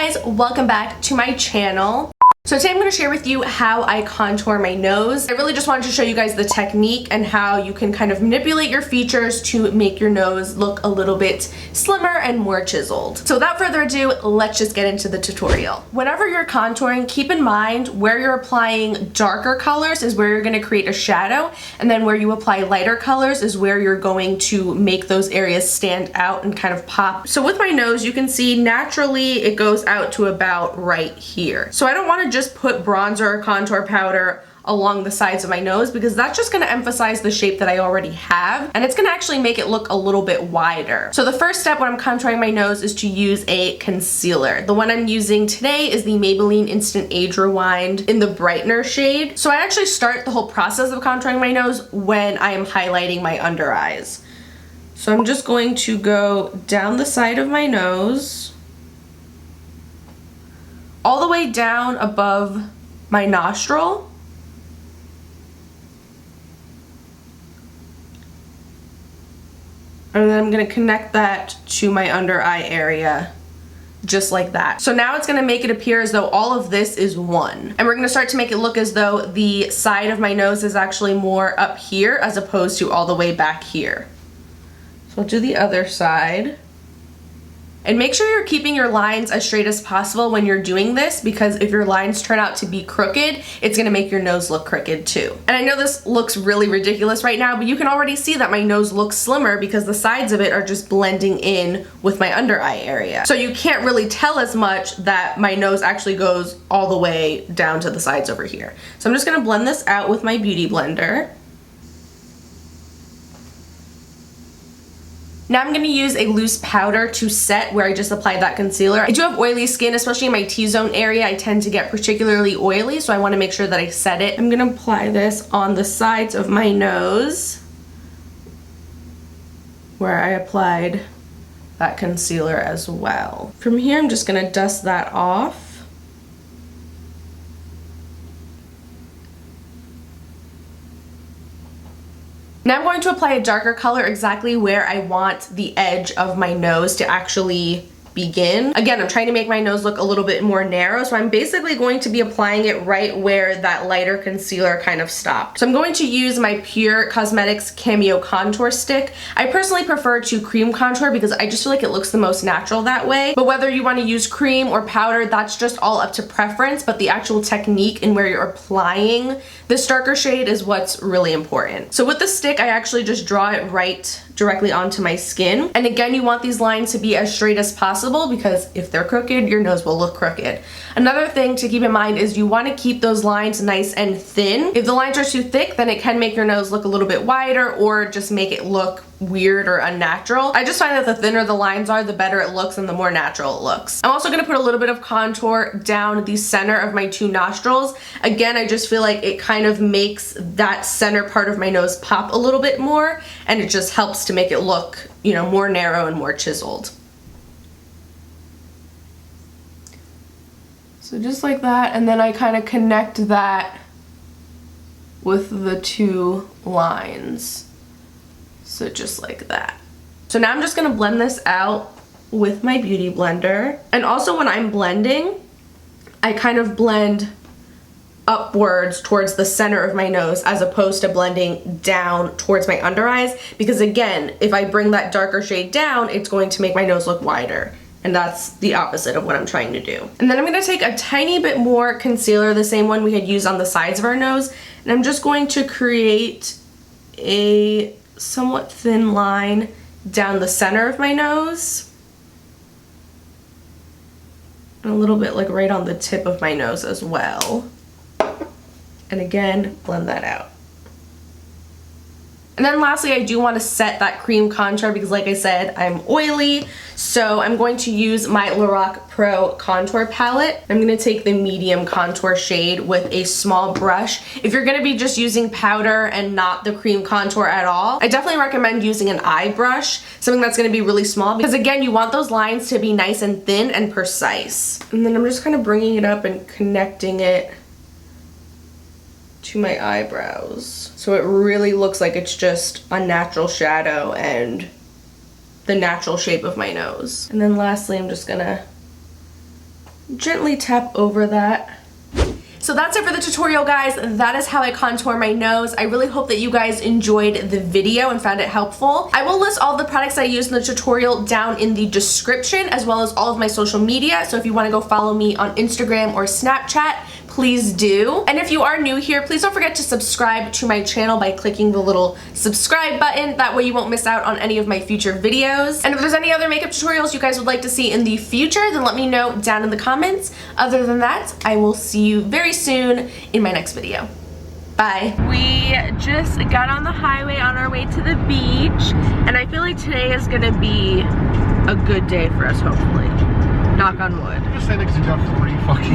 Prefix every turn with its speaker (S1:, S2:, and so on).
S1: Hey guys, welcome back to my channel. So today I'm going to share with you how I contour my nose. I really just wanted to show you guys the technique and how you can kind of manipulate your features to make your nose look a little bit slimmer and more chiseled. So without further ado, let's just get into the tutorial. Whenever you're contouring, keep in mind where you're applying darker colors is where you're going to create a shadow, and then where you apply lighter colors is where you're going to make those areas stand out and kind of pop. So with my nose, you can see naturally it goes out to about right here. So I don't want to just put bronzer or contour powder along the sides of my nose because that's just going to emphasize the shape that I already have, and it's going to actually make it look a little bit wider. So the first step when I'm contouring my nose is to use a concealer. The one I'm using today is the Maybelline Instant Age Rewind in the brightener shade. So I actually start the whole process of contouring my nose when I am highlighting my under eyes. So I'm just going to go down the side of my nose, all the way down above my nostril, and then I'm going to connect that to my under eye area just like that. So now it's going to make it appear as though all of this is one, and we're going to start to make it look as though the side of my nose is actually more up here as opposed to all the way back here. So I'll do the other side. And make sure you're keeping your lines as straight as possible when you're doing this, because if your lines turn out to be crooked, it's gonna make your nose look crooked too. And I know this looks really ridiculous right now, but you can already see that my nose looks slimmer because the sides of it are just blending in with my under eye area. So you can't really tell as much that my nose actually goes all the way down to the sides over here. So I'm just gonna blend this out with my beauty blender. Now I'm going to use a loose powder to set where I just applied that concealer. I do have oily skin, especially in my T-zone area. I tend to get particularly oily, so I want to make sure that I set it. I'm going to apply this on the sides of my nose where I applied that concealer as well. From here, I'm just going to dust that off. Now I'm going to apply a darker color exactly where I want the edge of my nose to actually begin. Again, I'm trying to make my nose look a little bit more narrow, so I'm basically going to be applying it right where that lighter concealer kind of stopped. So I'm going to use my Pure Cosmetics Cameo Contour Stick. I personally prefer to cream contour because I just feel like it looks the most natural that way. But whether you want to use cream or powder, that's just all up to preference, but the actual technique and where you're applying this darker shade is what's really important. So with the stick, I actually just draw it right directly onto my skin. And again, you want these lines to be as straight as possible because if they're crooked, your nose will look crooked. Another thing to keep in mind is you want to keep those lines nice and thin. If the lines are too thick, then it can make your nose look a little bit wider or just make it look weird or unnatural. I just find that the thinner the lines are, the better it looks and the more natural it looks. I'm also going to put a little bit of contour down the center of my two nostrils. Again, I just feel like it kind of makes that center part of my nose pop a little bit more, and it just helps to make it look, you know, more narrow and more chiseled. So just like that, and then I kind of connect that with the two lines. So just like that. So now I'm just gonna blend this out with my beauty blender. And also when I'm blending, I kind of blend upwards towards the center of my nose as opposed to blending down towards my under eyes, because again, if I bring that darker shade down, it's going to make my nose look wider. And that's the opposite of what I'm trying to do. And then I'm gonna take a tiny bit more concealer, the same one we had used on the sides of our nose, and I'm just going to create a somewhat thin line down the center of my nose. And a little bit like right on the tip of my nose as well. And again, blend that out. And then lastly, I do want to set that cream contour because like I said, I'm oily. So I'm going to use my Lorac Pro contour palette. I'm going to take the medium contour shade with a small brush. If you're going to be just using powder and not the cream contour at all, I definitely recommend using an eye brush, something that's going to be really small, because again, you want those lines to be nice and thin and precise. And then I'm just kind of bringing it up and connecting it to my eyebrows. So it really looks like it's just a natural shadow and the natural shape of my nose. And then lastly, I'm just gonna gently tap over that. So that's it for the tutorial, guys. That is how I contour my nose. I really hope that you guys enjoyed the video and found it helpful. I will list all the products I used in the tutorial down in the description, as well as all of my social media. So if you want to go follow me on Instagram or Snapchat, please do. And if you are new here, please don't forget to subscribe to my channel by clicking the little subscribe button. That way you won't miss out on any of my future videos. And if there's any other makeup tutorials you guys would like to see in the future, then let me know down in the comments. Other than that, I will see you very soon in my next video. Bye. We just got on the highway on our way to the beach, and I feel like today is gonna be a good day for us, hopefully. Knock on wood.
S2: Just say next to Jeff 3 fucking